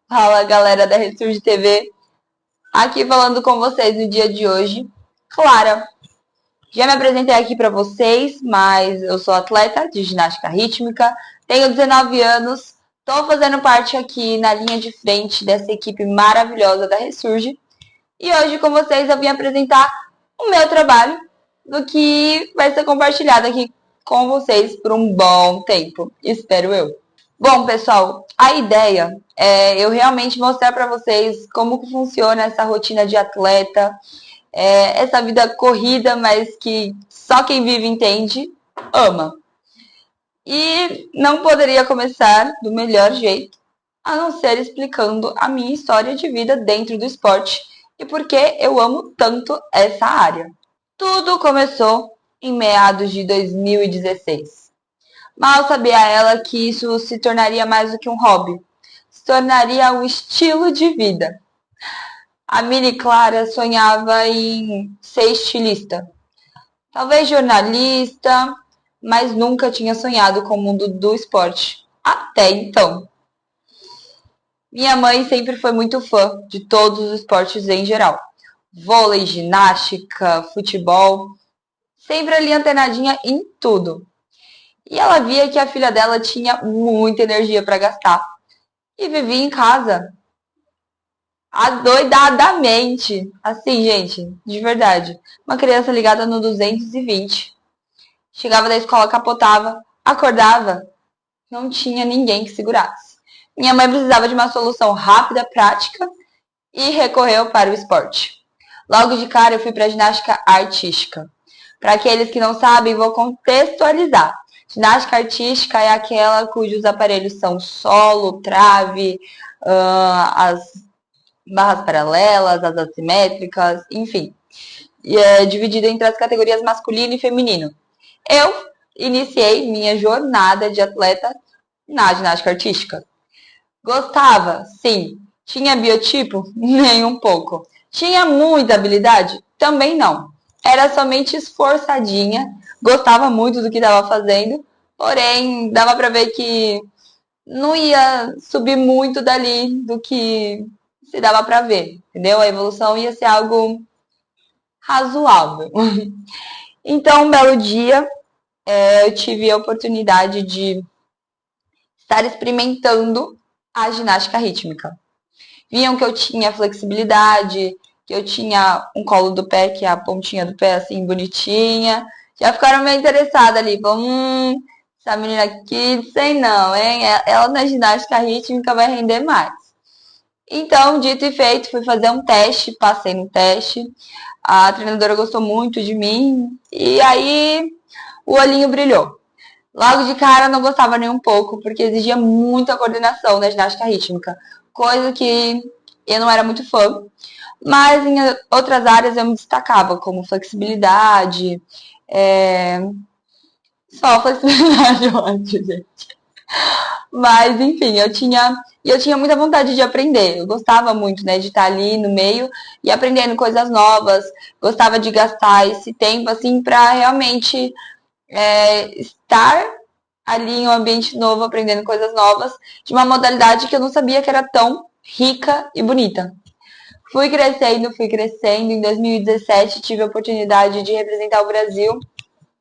Fala, galera da Ressurge TV, aqui falando com vocês no dia de hoje. Clara, já me apresentei aqui para vocês, mas eu sou atleta de ginástica rítmica, tenho 19 anos, estou fazendo parte aqui na linha de frente dessa equipe maravilhosa da Ressurge. E hoje com vocês eu vim apresentar o meu trabalho, do que vai ser compartilhado aqui com vocês por um bom tempo, espero eu. Bom, pessoal, a ideia é eu realmente mostrar para vocês como que funciona essa rotina de atleta, essa vida corrida, mas que só quem vive entende, ama. E não poderia começar do melhor jeito, a não ser explicando a minha história de vida dentro do esporte e por que eu amo tanto essa área. Tudo começou em meados de 2016. Mal sabia ela que isso se tornaria mais do que um hobby, se tornaria um estilo de vida. A mini Clara sonhava em ser estilista, talvez jornalista, mas nunca tinha sonhado com o mundo do esporte. Até então. Minha mãe sempre foi muito fã de todos os esportes em geral. Vôlei, ginástica, futebol, sempre ali antenadinha em tudo. E ela via que a filha dela tinha muita energia para gastar. E vivia em casa adoidadamente. Assim, gente, de verdade. Uma criança ligada no 220. Chegava da escola, capotava, acordava, não tinha ninguém que segurasse. Minha mãe precisava de uma solução rápida, prática e recorreu para o esporte. Logo de cara eu fui para a ginástica artística. Para aqueles que não sabem, vou contextualizar. Ginástica artística é aquela cujos aparelhos são solo, trave, as barras paralelas, as assimétricas, enfim. E é dividida entre as categorias masculino e feminino. Eu iniciei minha jornada de atleta na ginástica artística. Gostava? Sim. Tinha biotipo? Nem um pouco. Tinha muita habilidade? Também não. Era somente esforçadinha, gostava muito do que estava fazendo, porém dava para ver que não ia subir muito dali do que se dava para ver, entendeu? A evolução ia ser algo razoável. Então, um belo dia, eu tive a oportunidade de estar experimentando a ginástica rítmica. Viam que eu tinha flexibilidade, que eu tinha um colo do pé, que é a pontinha do pé assim, bonitinha. Já ficaram meio interessadas ali. Essa menina aqui, sei não, hein? Ela na ginástica rítmica vai render mais. Então, dito e feito, fui fazer um teste, passei no teste. A treinadora gostou muito de mim e aí o olhinho brilhou. Logo de cara não gostava nem um pouco, porque exigia muita coordenação na ginástica rítmica, coisa que eu não era muito fã. Mas em outras áreas eu me destacava, como flexibilidade, só flexibilidade, eu acho, gente. Mas, enfim, eu tinha muita vontade de aprender. Eu gostava muito, né, de estar ali no meio e aprendendo coisas novas. Gostava de gastar esse tempo, assim, para realmente estar ali em um ambiente novo, aprendendo coisas novas, de uma modalidade que eu não sabia que era tão rica e bonita. Fui crescendo. Em 2017 tive a oportunidade de representar o Brasil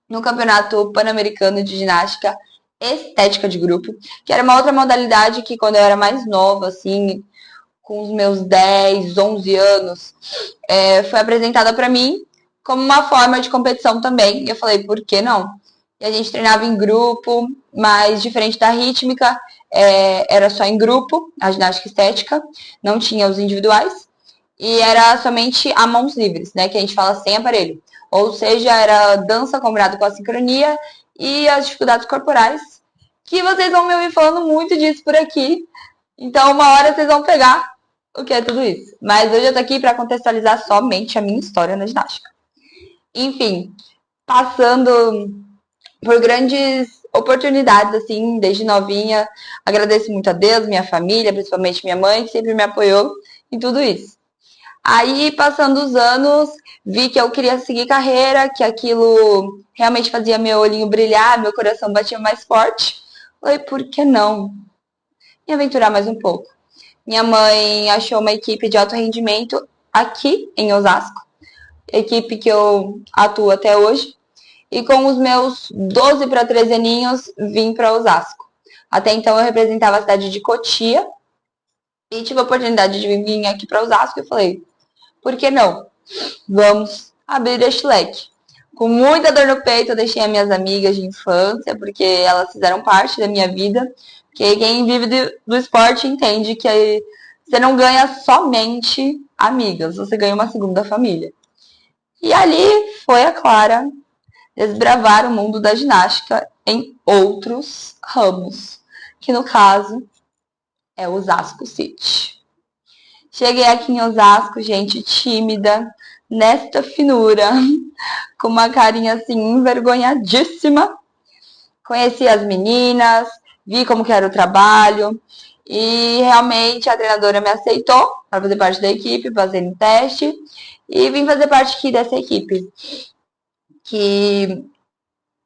no Campeonato Pan-Americano de Ginástica Estética de Grupo, que era uma outra modalidade que quando eu era mais nova, assim, com os meus 10, 11 anos, foi apresentada para mim como uma forma de competição também. E eu falei, por que não? E a gente treinava em grupo, mas diferente da rítmica, era só em grupo, a ginástica estética, não tinha os individuais. E era somente a mãos livres, né? Que a gente fala sem aparelho. Ou seja, era dança combinado com a sincronia e as dificuldades corporais. Que vocês vão me ouvir falando muito disso por aqui. Então, uma hora vocês vão pegar o que é tudo isso. Mas hoje eu tô aqui para contextualizar somente a minha história na ginástica. Enfim, passando por grandes oportunidades, assim, desde novinha. Agradeço muito a Deus, minha família, principalmente minha mãe, que sempre me apoiou em tudo isso. Aí, passando os anos, vi que eu queria seguir carreira, que aquilo realmente fazia meu olhinho brilhar, meu coração batia mais forte. Falei, por que não? Me aventurar mais um pouco. Minha mãe achou uma equipe de alto rendimento aqui em Osasco, equipe que eu atuo até hoje. E com os meus 12 para 13 aninhos, vim para Osasco. Até então eu representava a cidade de Cotia e tive a oportunidade de vir aqui para Osasco e falei, por que não? Vamos abrir este leque. Com muita dor no peito, eu deixei as minhas amigas de infância, porque elas fizeram parte da minha vida. Porque quem vive do esporte entende que você não ganha somente amigas, você ganha uma segunda família. E ali foi a Clara desbravar o mundo da ginástica em outros ramos, que no caso é Osasco City. Cheguei aqui em Osasco, gente tímida, nesta finura, com uma carinha assim envergonhadíssima. Conheci as meninas, vi como que era o trabalho e realmente a treinadora me aceitou para fazer parte da equipe, fazendo teste e vim fazer parte aqui dessa equipe. Que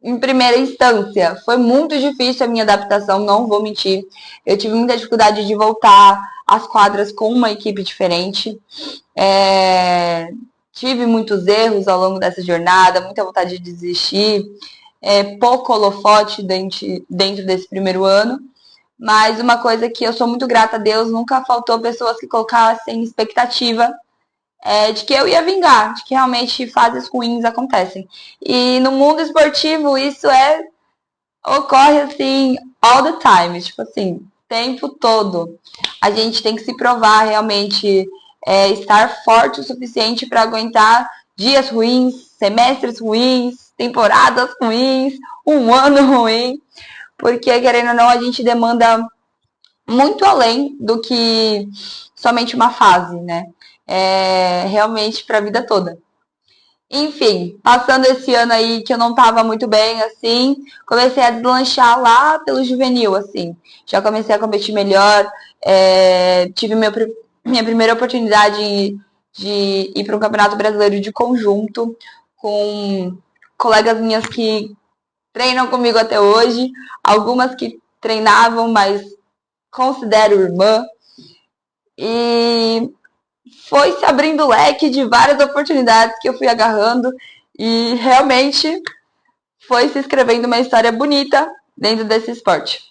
em primeira instância foi muito difícil a minha adaptação, não vou mentir. Eu tive muita dificuldade de voltar às quadras com uma equipe diferente. Tive muitos erros ao longo dessa jornada, muita vontade de desistir, pouco holofote dentro desse primeiro ano. Mas uma coisa que eu sou muito grata a Deus, nunca faltou pessoas que colocassem expectativa de que eu ia vingar, de que realmente fases ruins acontecem. E no mundo esportivo isso ocorre assim all the time, tipo assim, tempo todo. A gente tem que se provar realmente, estar forte o suficiente para aguentar dias ruins, semestres ruins, temporadas ruins, um ano ruim, porque querendo ou não a gente demanda muito além do que somente uma fase, né? Realmente para a vida toda. Enfim, passando esse ano aí que eu não tava muito bem, assim, comecei a deslanchar lá pelo juvenil, assim. Já comecei a competir melhor, tive minha primeira oportunidade de ir para um campeonato brasileiro de conjunto com colegas minhas que treinam comigo até hoje, algumas que treinavam, mas considero irmã. E foi se abrindo leque de várias oportunidades que eu fui agarrando e realmente foi se escrevendo uma história bonita dentro desse esporte.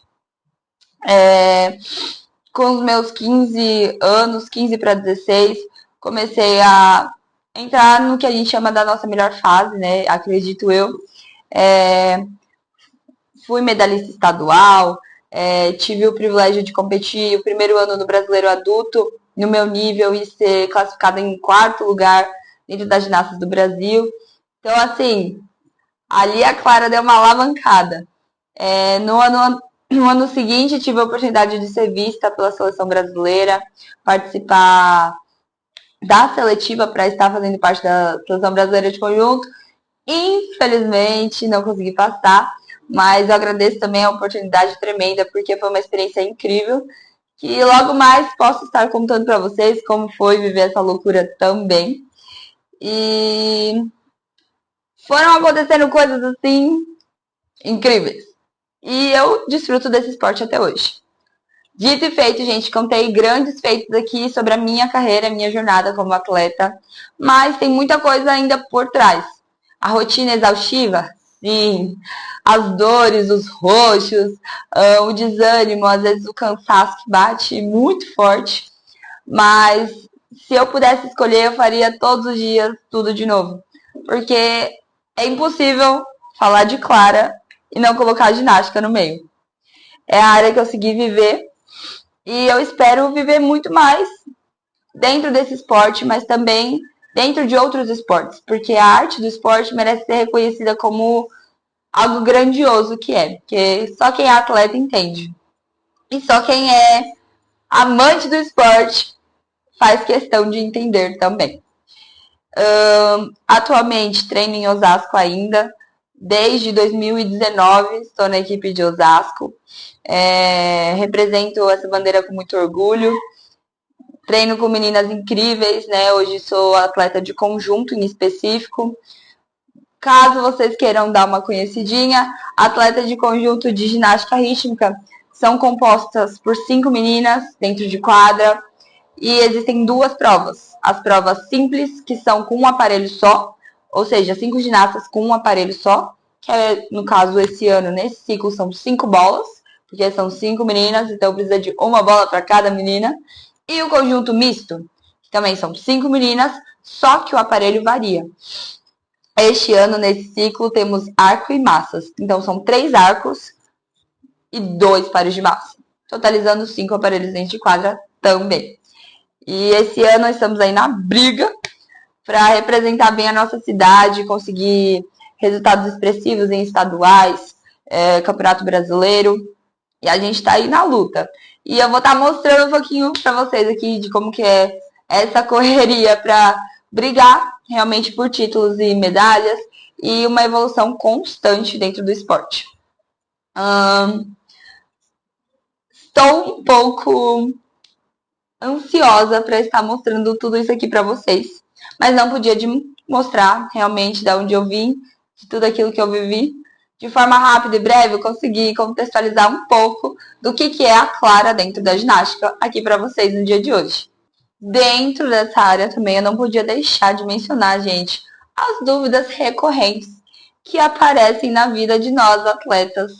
Com os meus 15 anos, 15 para 16, comecei a entrar no que a gente chama da nossa melhor fase, né? Acredito eu. Fui medalhista estadual, tive o privilégio de competir o primeiro ano no Brasileiro Adulto, no meu nível, e ser classificada em 4º lugar dentro das ginastas do Brasil. Então, assim, ali a Clara deu uma alavancada. No ano seguinte, tive a oportunidade de ser vista pela seleção brasileira, participar da seletiva para estar fazendo parte da seleção brasileira de conjunto. Infelizmente, não consegui passar, mas eu agradeço também a oportunidade tremenda, porque foi uma experiência incrível, que logo mais posso estar contando para vocês como foi viver essa loucura também. E foram acontecendo coisas assim incríveis. E eu desfruto desse esporte até hoje. Dito e feito, gente, contei grandes feitos aqui sobre a minha carreira, a minha jornada como atleta, mas tem muita coisa ainda por trás. A rotina exaustiva? Sim. As dores, os roxos, o desânimo, às vezes o cansaço que bate muito forte. Mas se eu pudesse escolher, eu faria todos os dias tudo de novo. Porque é impossível falar de Clara e não colocar a ginástica no meio. É a área que eu segui viver e eu espero viver muito mais dentro desse esporte, mas também dentro de outros esportes, porque a arte do esporte merece ser reconhecida como algo grandioso que é, porque só quem é atleta entende. E só quem é amante do esporte faz questão de entender também. Atualmente treino em Osasco ainda, desde 2019 estou na equipe de Osasco, represento essa bandeira com muito orgulho. Treino com meninas incríveis, né? Hoje sou atleta de conjunto em específico. Caso vocês queiram dar uma conhecidinha, atleta de conjunto de ginástica rítmica são compostas por 5 meninas dentro de quadra e existem 2 provas. As provas simples, que são com um aparelho só, ou seja, 5 ginastas com um aparelho só, que é, no caso, esse ano, nesse ciclo, são 5 bolas, porque são 5 meninas, então precisa de uma bola para cada menina. E o conjunto misto, que também são 5 meninas, só que o aparelho varia. Este ano, nesse ciclo, temos arco e massas. Então, são 3 arcos e 2 pares de massa, totalizando 5 aparelhos dentro de quadra também. E esse ano nós estamos aí na briga para representar bem a nossa cidade, conseguir resultados expressivos em estaduais, Campeonato Brasileiro, e a gente está aí na luta. E eu vou estar mostrando um pouquinho para vocês aqui de como que é essa correria para brigar realmente por títulos e medalhas e uma evolução constante dentro do esporte. Estou um pouco ansiosa para estar mostrando tudo isso aqui para vocês, mas não podia mostrar realmente de onde eu vim, de tudo aquilo que eu vivi. De forma rápida e breve, eu consegui contextualizar um pouco do que é a Clara dentro da ginástica aqui para vocês no dia de hoje. Dentro dessa área também eu não podia deixar de mencionar, gente, as dúvidas recorrentes que aparecem na vida de nós, atletas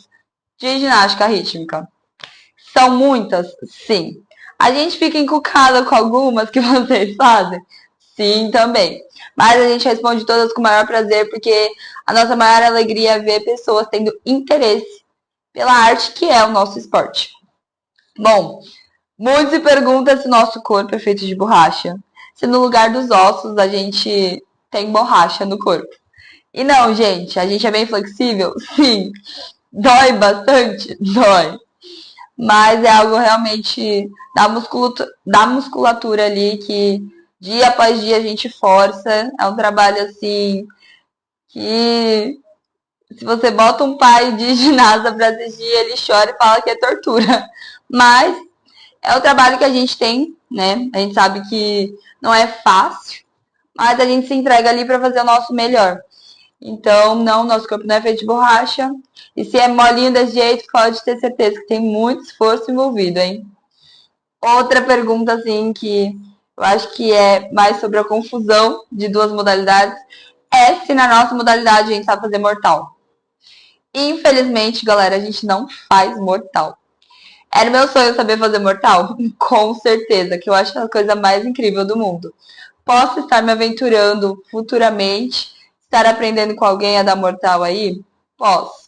de ginástica rítmica. São muitas? Sim. A gente fica encucada com algumas que vocês fazem? Sim, também. Mas a gente responde todas com o maior prazer, porque a nossa maior alegria é ver pessoas tendo interesse pela arte que é o nosso esporte. Bom, muitos se perguntam se o nosso corpo é feito de borracha. Se no lugar dos ossos a gente tem borracha no corpo. E não, gente, a gente é bem flexível? Sim. Dói bastante? Dói. Mas é algo realmente da musculatura ali que dia após dia a gente força. É um trabalho assim que se você bota um pai de ginasta para assistir, ele chora e fala que é tortura. Mas é o trabalho que a gente tem, né? A gente sabe que não é fácil, mas a gente se entrega ali para fazer o nosso melhor. Então, não, nosso corpo não é feito de borracha. E se é molinho desse jeito, pode ter certeza que tem muito esforço envolvido, hein? Outra pergunta, assim, que eu acho que é mais sobre a confusão de 2 modalidades, é se na nossa modalidade a gente sabe fazer mortal. Infelizmente, galera, a gente não faz mortal. Era meu sonho saber fazer mortal? Com certeza, que eu acho a coisa mais incrível do mundo. Posso estar me aventurando futuramente, estar aprendendo com alguém a dar mortal aí? Posso.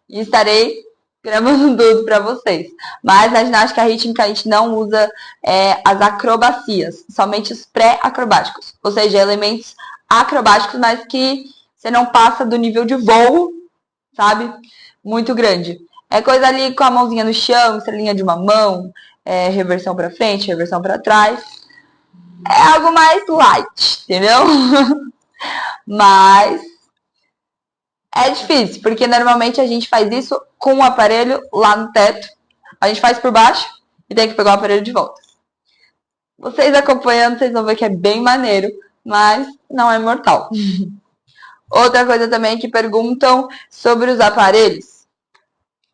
E estarei gravando tudo para vocês. Mas na ginástica rítmica a gente não usa as acrobacias, somente os pré-acrobáticos. Ou seja, elementos acrobáticos, mas que você não passa do nível de voo, sabe? Muito grande. É coisa ali com a mãozinha no chão, estrelinha de uma mão, reversão para frente, reversão para trás. É algo mais light, entendeu? Mas é difícil, porque normalmente a gente faz isso com o aparelho lá no teto. A gente faz por baixo e tem que pegar o aparelho de volta. Vocês acompanhando, vocês vão ver que é bem maneiro, mas não é mortal. Outra coisa também que perguntam sobre os aparelhos.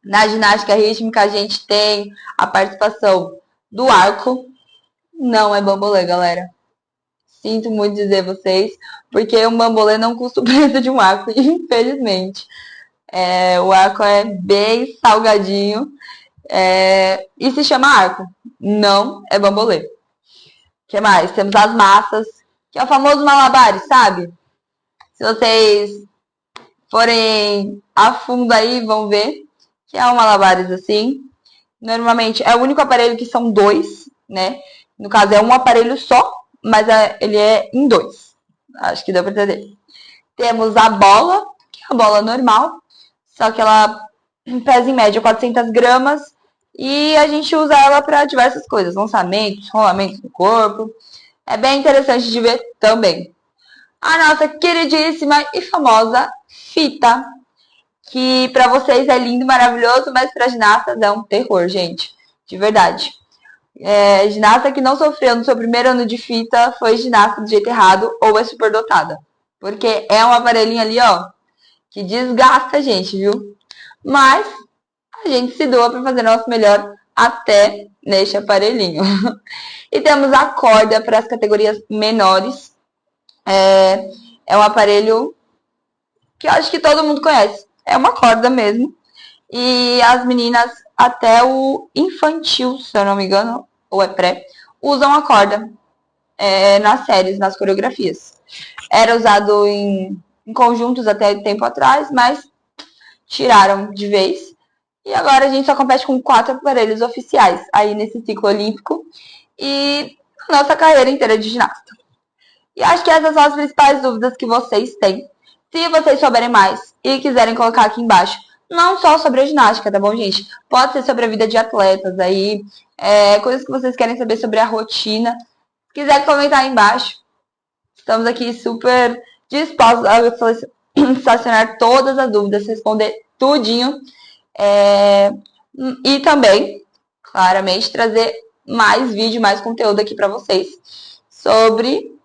Na ginástica rítmica a gente tem a participação do arco. Não é bambolê, galera. Sinto muito dizer vocês, porque um bambolê não custa o preço de um arco, infelizmente. O arco é bem salgadinho e se chama arco, não é bambolê. O que mais? Temos as massas, que é o famoso malabares, sabe? Se vocês forem a fundo aí, vão ver que é um malabares assim. Normalmente é o único aparelho que são 2, né? No caso é um aparelho só, mas ele é em 2. Acho que deu pra entender. Temos a bola, que é a bola normal, só que ela pesa em média 400 gramas e a gente usa ela para diversas coisas, lançamentos, rolamentos no corpo. É bem interessante de ver também. A nossa queridíssima e famosa fita, que para vocês é lindo, maravilhoso, mas para ginastas é um terror, gente, de verdade. Ginasta que não sofreu no seu primeiro ano de fita foi ginasta do jeito errado ou é superdotada. Porque é um aparelhinho ali, ó, que desgasta a gente, viu? Mas a gente se doa para fazer nosso melhor até neste aparelhinho. E temos a corda para as categorias menores. É um aparelho que eu acho que todo mundo conhece. É uma corda mesmo. E as meninas, até o infantil, se eu não me engano, ou é pré, usam a corda nas séries, nas coreografias. Era usado em conjuntos até tempo atrás, mas tiraram de vez. E agora a gente só compete com 4 aparelhos oficiais aí nesse ciclo olímpico e a nossa carreira inteira de ginasta. E acho que essas são as principais dúvidas que vocês têm. Se vocês souberem mais e quiserem colocar aqui embaixo, não só sobre a ginástica, tá bom, gente? Pode ser sobre a vida de atletas aí, coisas que vocês querem saber sobre a rotina. Se quiser comentar aí embaixo, estamos aqui super dispostos a solucionar todas as dúvidas, responder tudinho. E também, claramente, trazer mais vídeo, mais conteúdo aqui para vocês sobre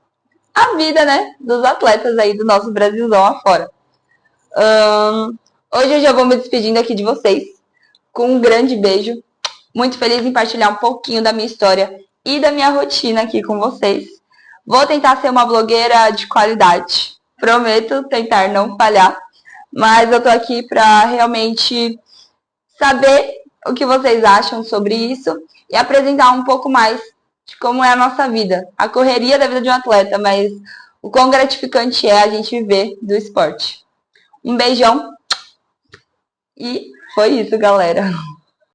a vida, né, dos atletas aí do nosso Brasilzão afora. Hoje eu já vou me despedindo aqui de vocês com um grande beijo. Muito feliz em partilhar um pouquinho da minha história e da minha rotina aqui com vocês. Vou tentar ser uma blogueira de qualidade. Prometo tentar não falhar. Mas eu tô aqui para realmente saber o que vocês acham sobre isso e apresentar um pouco mais de como é a nossa vida. A correria da vida de um atleta, mas o quão gratificante é a gente viver do esporte. Um beijão e foi isso, galera.